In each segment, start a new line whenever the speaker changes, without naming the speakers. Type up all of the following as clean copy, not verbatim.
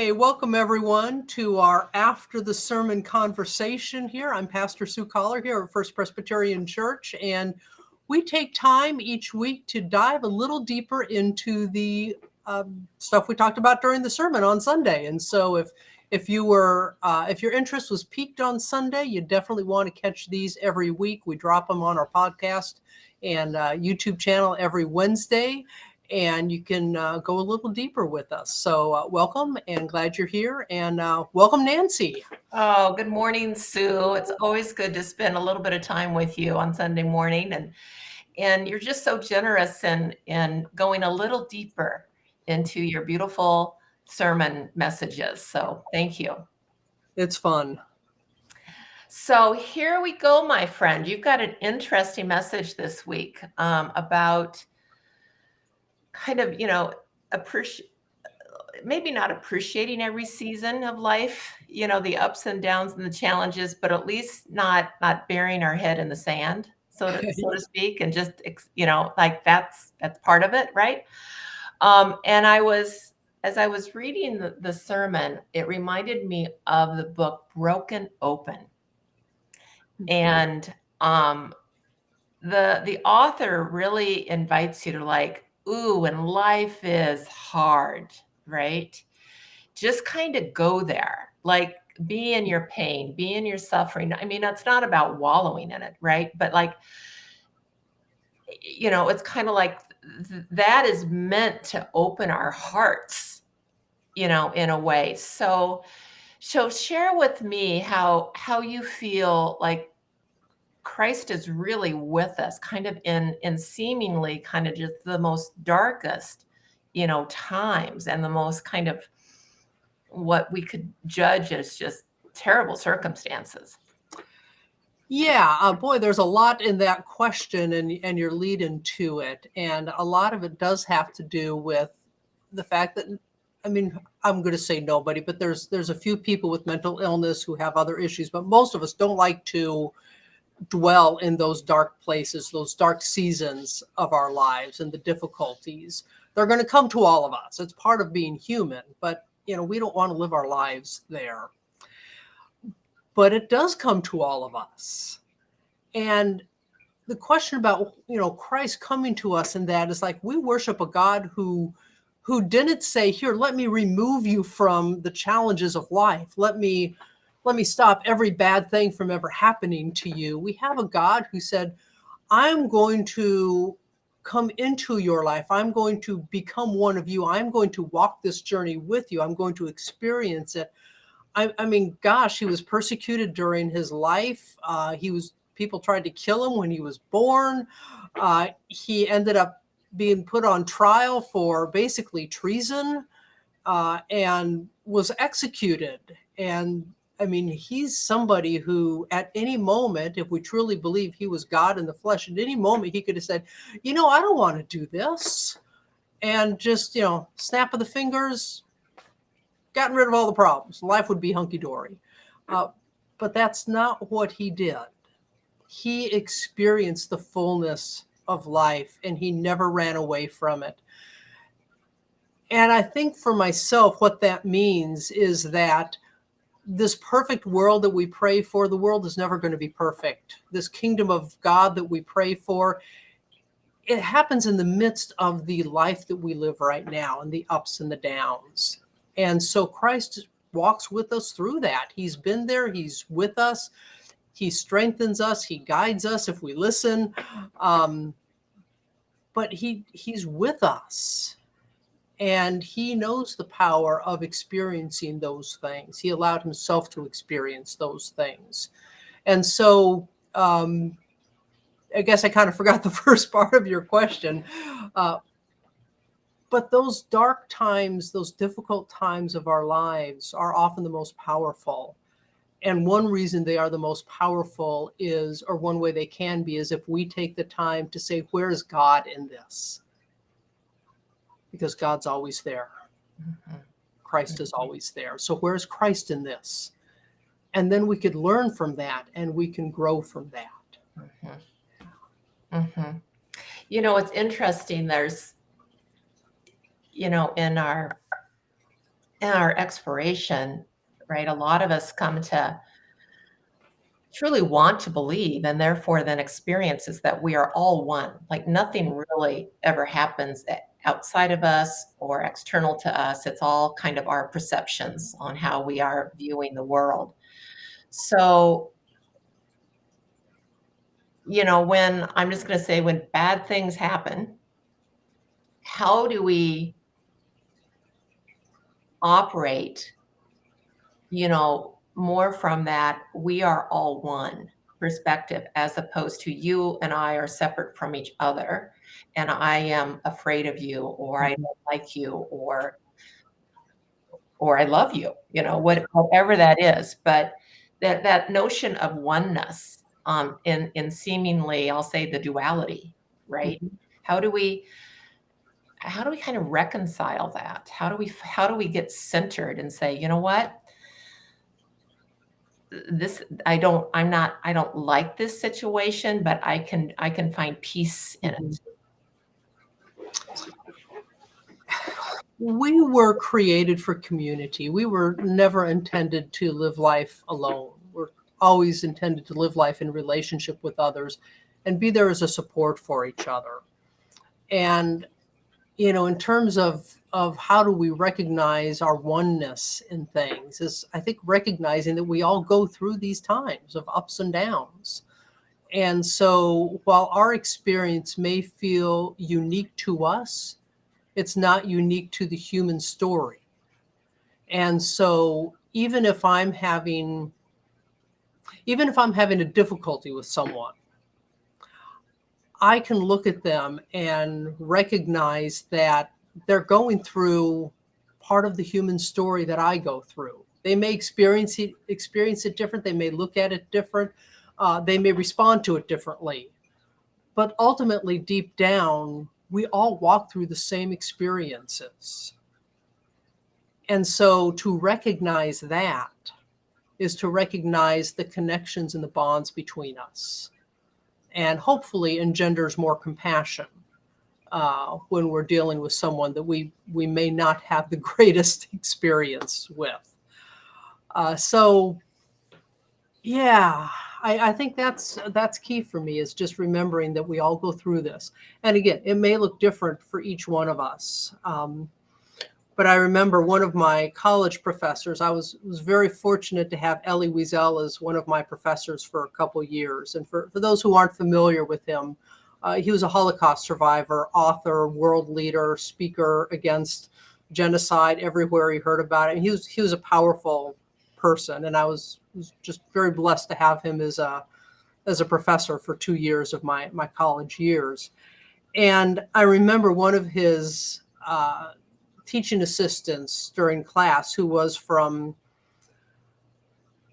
Okay, welcome everyone to our After the Sermon conversation here. I'm Pastor Sue Coller here at First Presbyterian Church, and we take time each week to dive a little deeper into the stuff we talked about during the sermon on Sunday. And so if your interest was piqued on Sunday, you definitely want to catch these every week. We drop them on our podcast and YouTube channel every Wednesday. And you can go a little deeper with us. So welcome and glad you're here. And welcome, Nancy.
Oh, good morning, Sue. It's always good to spend a little bit of time with you on Sunday morning. And you're just so generous in going a little deeper into your beautiful sermon messages. So thank you.
It's fun.
So here we go, my friend. You've got an interesting message this week about kind of, maybe not appreciating every season of life, the ups and downs and the challenges, but at least not burying our head in the sand, so to speak, and just like that's part of it, right? And as I was reading the sermon, it reminded me of the book Broken Open, and the author really invites you to like, ooh, and life is hard, right? Just kind of go there, like be in your pain, be in your suffering. I mean, it's not about wallowing in it, right? But like, it's kind of like that is meant to open our hearts, in a way. So share with me how you feel like Christ is really with us, kind of in seemingly kind of just the most darkest, times, and the most kind of what we could judge as just terrible circumstances.
Yeah, boy, there's a lot in that question and your lead into it. And a lot of it does have to do with the fact that, I mean, I'm going to say nobody, but there's a few people with mental illness who have other issues, but most of us don't like to dwell in those dark places, those dark seasons of our lives and the difficulties. They're going to come to all of us. It's part of being human, but we don't want to live our lives there. But it does come to all of us. And the question about, Christ coming to us and that is like, we worship a God who didn't say, here, let me remove you from the challenges of life. Let me stop every bad thing from ever happening to you. We have a God who said, I'm going to come into your life. I'm going to become one of you. I'm going to walk this journey with you. I'm going to experience it. I mean, gosh, he was persecuted during his life. People tried to kill him when he was born. He ended up being put on trial for basically treason and was executed. And I mean, he's somebody who at any moment, if we truly believe he was God in the flesh, at any moment he could have said, I don't want to do this. And just, snap of the fingers, gotten rid of all the problems. Life would be hunky-dory. But that's not what he did. He experienced the fullness of life and he never ran away from it. And I think for myself, what that means is that this perfect world that we pray for, the world is never going to be perfect. This kingdom of God that we pray for, it happens in the midst of the life that we live right now and the ups and the downs. And so Christ walks with us through that. He's been there. He's with us. He strengthens us. He guides us if we listen. But he's with us. And he knows the power of experiencing those things. He allowed himself to experience those things. And so I guess I kind of forgot the first part of your question. But those dark times, those difficult times of our lives are often the most powerful. And one reason they are the most powerful is, or one way they can be, is if we take the time to say, where is God in this? Because God's always there. Mm-hmm. Christ is always there. So where's Christ in this? And then we could learn from that and we can grow from that.
Mm-hmm. Mm-hmm. It's interesting. There's, in our in our exploration, right, a lot of us come to truly want to believe and therefore then experiences that we are all one. Like nothing really ever happens outside of us or external to us. It's all kind of our perceptions on how we are viewing the world. So, when I'm just going to say when bad things happen, how do we operate, more from that we are all one perspective as opposed to you and I are separate from each other and I am afraid of you or I don't like you or I love you, whatever that is. But that notion of oneness in seemingly, I'll say the duality, right?
Mhm.
How do we how do we kind of reconcile that? How do we get centered and say, you know what? This I don't like this situation, but I can find peace in
Mhm.
it.
We were created for community. We were never intended to live life alone. We're always intended to live life in relationship with others and be there as a support for each other. And in terms of how do we recognize our oneness in things is I think recognizing that we all go through these times of ups and downs. And so while our experience may feel unique to us, it's not unique to the human story. And so even if I'm having a difficulty with someone, I can look at them and recognize that they're going through part of the human story that I go through. They may experience it different. They may look at it different. They may respond to it differently. But ultimately, deep down, we all walk through the same experiences. And so to recognize that is to recognize the connections and the bonds between us, and hopefully engenders more compassion when we're dealing with someone that we may not have the greatest experience with. So yeah, I think that's key for me is just remembering that we all go through this. And again, it may look different for each one of us. But I remember one of my college professors. I was very fortunate to have Elie Wiesel as one of my professors for a couple years. And for those who aren't familiar with him, he was a Holocaust survivor, author, world leader, speaker against genocide everywhere he heard about it. And he was a powerful person, and I was just very blessed to have him as a professor for 2 years of my college years. And I remember one of his teaching assistants during class who was from,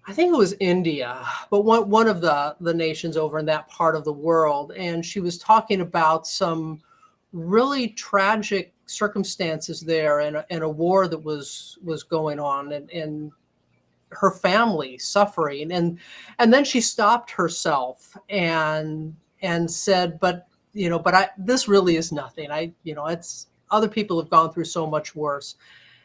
I think it was India, but one of the nations over in that part of the world. And she was talking about some really tragic circumstances there and a war that was going on and her family suffering. And then she stopped herself and said, but this really is nothing. It's other people have gone through so much worse.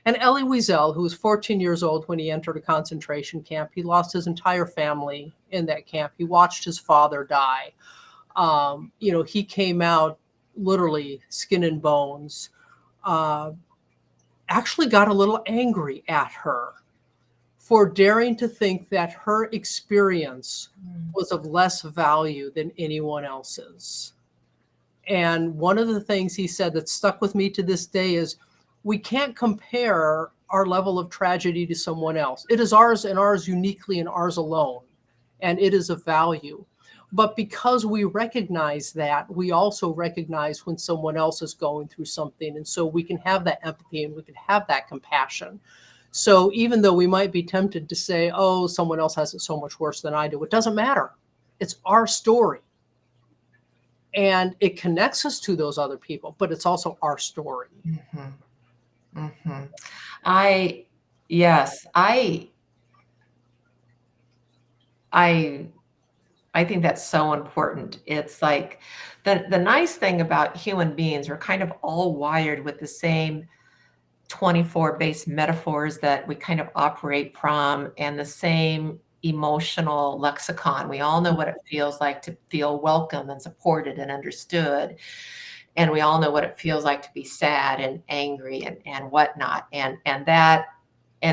And Elie Wiesel, who was 14 years old when he entered a concentration camp, he lost his entire family in that camp. He watched his father die. He came out literally skin and bones. Uh, Actually got a little angry at her for daring to think that her experience
Mm.
was of less value than anyone else's. And one of the things he said that stuck with me to this day is we can't compare our level of tragedy to someone else. It is ours and ours uniquely and ours alone. And it is of value. But because we recognize that, we also recognize when someone else is going through something. And so we can have that empathy and we can have that compassion. So even though we might be tempted to say, oh, someone else has it so much worse than I do, it doesn't matter. It's our story. And it connects us to those other people, but it's also our story.
Mhm, mhm. I yes, I I think that's so important. It's like the nice thing about human beings, we're kind of all wired with the same 24 base metaphors that we kind of operate from, and the same emotional lexicon. We all know what it feels like to feel welcome and supported and understood. And we all know what it feels like to be sad and angry and whatnot. And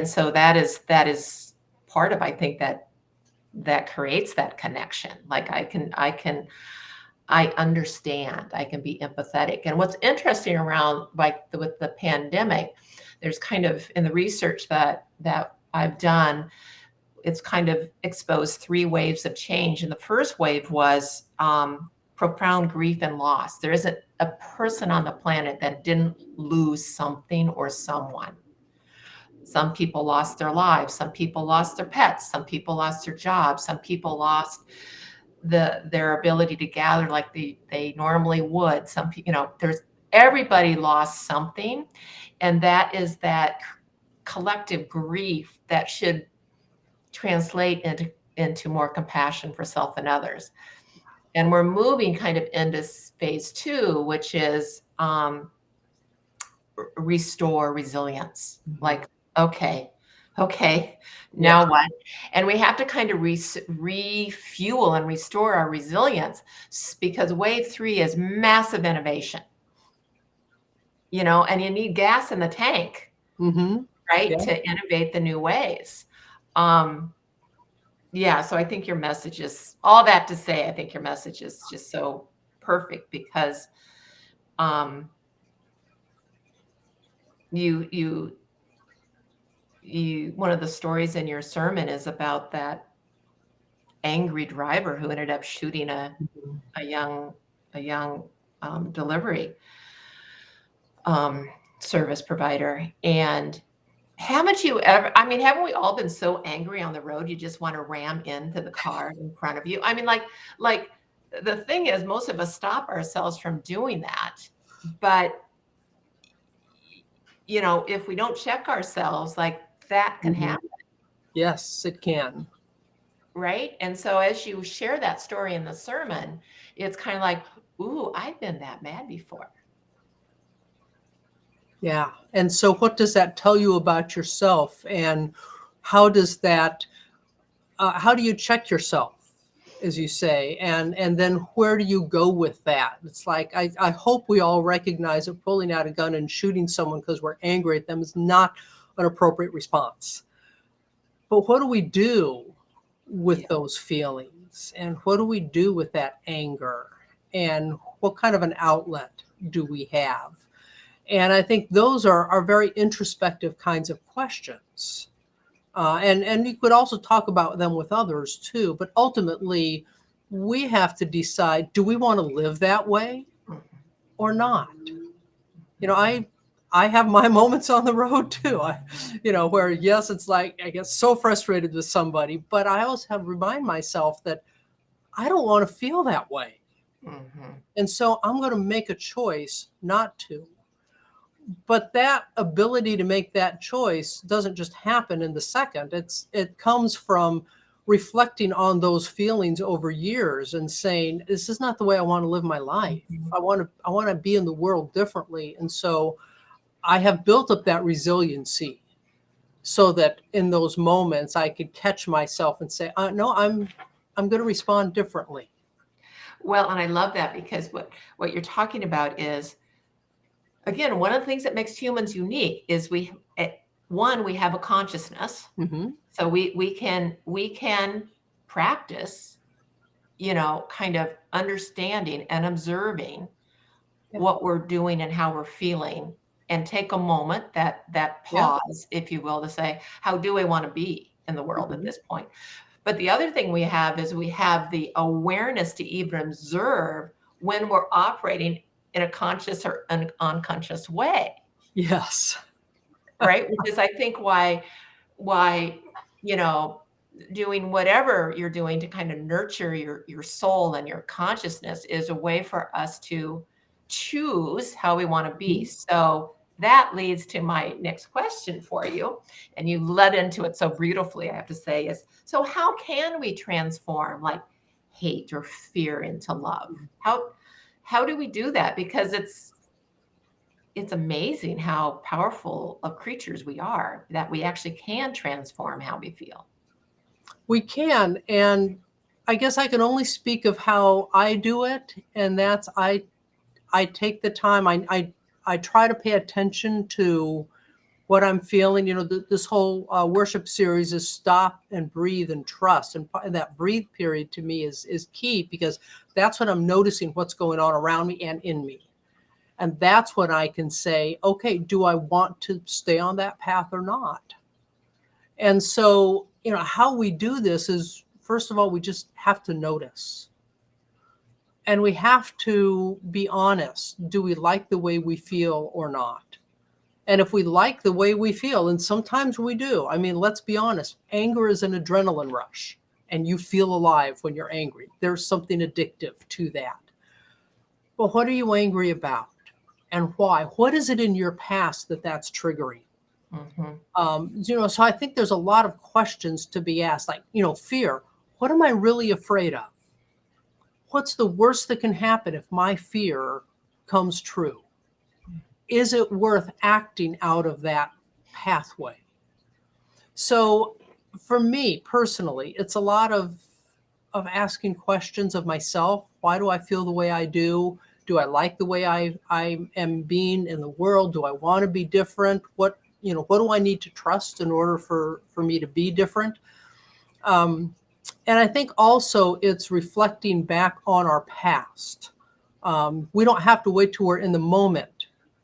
so that is part of, I think, that creates that connection. Like I understand, I can be empathetic. And what's interesting around like with the pandemic, there's kind of in the research that I've done, it's kind of exposed three waves of change. And the first wave was profound grief and loss. There isn't a person on the planet that didn't lose something or someone. Some people lost their lives. Some people lost their pets. Some people lost their jobs. Some people lost their ability to gather like they normally would. Some people, there's everybody lost something, and that is that collective grief that should translate into more compassion for self and others. And we're moving kind of into phase two, which is restore resilience. Like, okay, now
Yeah.
what? And we have to kind of refuel and restore our resilience, because wave three is massive innovation, and you need gas in the tank,
Mm-hmm.
right,
Yeah.
to innovate the new ways. Yeah, so I think your message is all that to say, I think your message is just so perfect, because you one of the stories in your sermon is about that angry driver who ended up shooting a young delivery service provider. And haven't you ever, I mean, haven't we all been so angry on the road you just want to ram into the car in front of you? I mean, like the thing is, most of us stop ourselves from doing that. But if we don't check ourselves, like that can
Mhm.
happen.
Yes, it can.
Right. And so as you share that story in the sermon, it's kind of like, ooh, I've been that mad before.
Yeah. And so what does that tell you about yourself? And how does that, how do you check yourself, as you say? And then where do you go with that? It's like, I hope we all recognize that pulling out a gun and shooting someone because we're angry at them is not an appropriate response. But what do we do with
Yeah.
those feelings? And what do we do with that anger? And what kind of an outlet do we have? And I think those are very introspective kinds of questions. And you could also talk about them with others too. But ultimately, we have to decide, do we want to live that way
Mhm.
or not? I have my moments on the road too. Where yes, it's like I get so frustrated with somebody, but I always have to remind myself that I don't want to feel that way.
Mhm.
And so I'm going to make a choice not to. But that ability to make that choice doesn't just happen in the second. It comes from reflecting on those feelings over years and saying, this is not the way I want to live my life.
Mhm.
I want to be in the world differently. And so I have built up that resiliency so that in those moments I could catch myself and say, no, I'm going to respond differently.
Well, and I love that, because what you're talking about is, again, one of the things that makes humans unique is we have a consciousness.
Hmm.
So we can practice, kind of understanding and observing
Yeah.
what we're doing and how we're feeling, and take a moment, that
Yeah.
pause, if you will, to say, how do I want to be in the world at
Hmm.
this point? But the other thing we have is we have the awareness to even observe when we're operating in a conscious or an unconscious way,
Yes.
right? Which is, I think, why you know doing whatever you're doing to kind of nurture your soul and your consciousness is a way for us to choose how we want to be. So that leads to my next question for you, and you led into it so beautifully, I have to say, is, so how can we transform like hate or fear into love? How do we do that? Because it's amazing how powerful of creatures we are, that we actually can transform how we feel.
We can, and I guess I can only speak of how I do it, and that's I take the time. I try to pay attention to what I'm feeling. This whole worship series is stop and breathe and trust, and that breathe period to me is key, because that's when I'm noticing what's going on around me and in me, and that's when I can say, okay, do I want to stay on that path or not? And so, how we do this is, first of all, we just have to notice. And we have to be honest. Do we like the way we feel or not? And if we like the way we feel, and sometimes we do, I mean, let's be honest, anger is an adrenaline rush, and you feel alive when you're angry. There's something addictive to that. Well, what are you angry about? And why? What is it in your past that's triggering? So I think there's a lot of questions to be asked, like, fear. What am I really afraid of? What's the worst that can happen if my fear comes true? Is it worth acting out of that pathway? So for me personally, it's a lot of asking questions of myself. Why do I feel the way I do? Do I like the way I am being in the world? Do I want to be different? What do I need to trust in order for me to be different? And I think also it's reflecting back on our past. We don't have to wait till we're in the moment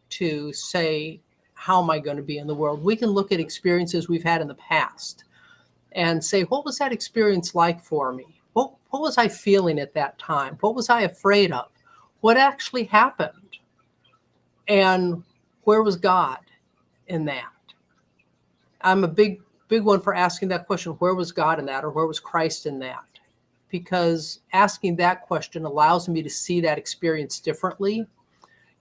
to say, how am I going to be in the world? We can look at experiences we've had in the past and say, what was that experience like for me? What was I feeling at that time? What was I afraid of? What actually happened? And where was God in that? I'm a big one for asking that question. Where was God in that? Or where was Christ in that? Because asking that question allows me to see that experience differently.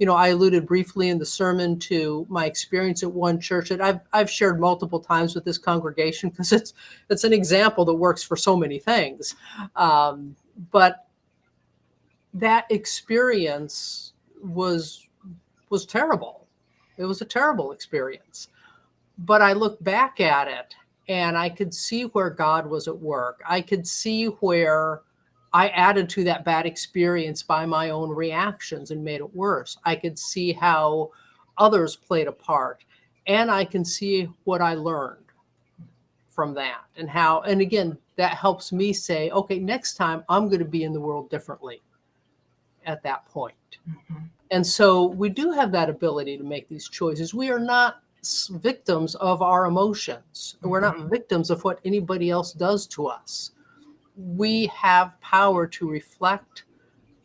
I alluded briefly in the sermon to my experience at one church that I've shared multiple times with this congregation, because it's an example that works for so many things. But that experience was terrible. It was a terrible experience. But I look back at it and I could see where God was at work. I could see where I added to that bad experience by my own reactions and made it worse. I could see how others played a part, and I can see what I learned from that, and again, that helps me say, okay, next time I'm going to be in the world differently at that point. Mm-hmm. And so we do have that ability to make these choices. We are not victims of our emotions. Mm-hmm. We're not victims of what anybody else does to us. We have power to reflect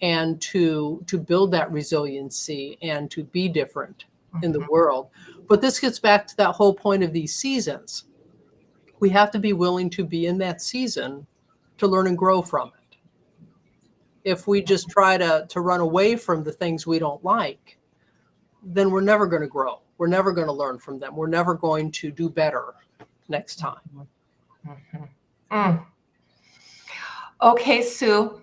and to build that resiliency and to be different in the world. But this gets back to that whole point of these seasons. We have to be willing to be in that season to learn and grow from it. If we just try to run away from the things we don't like, then we're never going to grow. We're never going to learn from them. We're never going to do better next time.
Mm-hmm. Mm. Okay, Sue,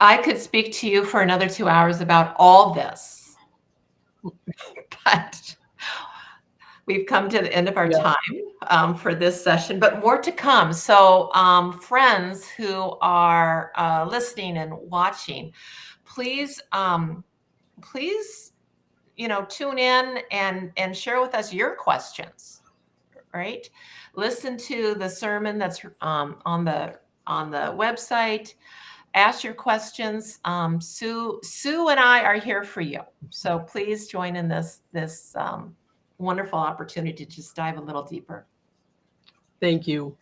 I could speak to you for another 2 hours about all this, but we've come to the end of our time for this session, but more to come. So friends who are listening and watching, please, tune in and share with us your questions, right? Listen to the sermon that's on the website. Ask your questions. Sue and I are here for you. So please join in this wonderful opportunity to just dive a little deeper.
Thank you.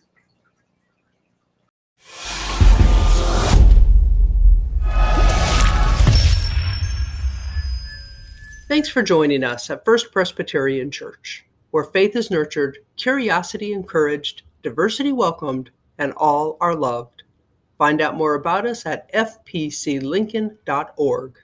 Thanks for joining us at First Presbyterian Church, where faith is nurtured, curiosity encouraged, diversity welcomed, and all are loved. Find out more about us at fpclincoln.org.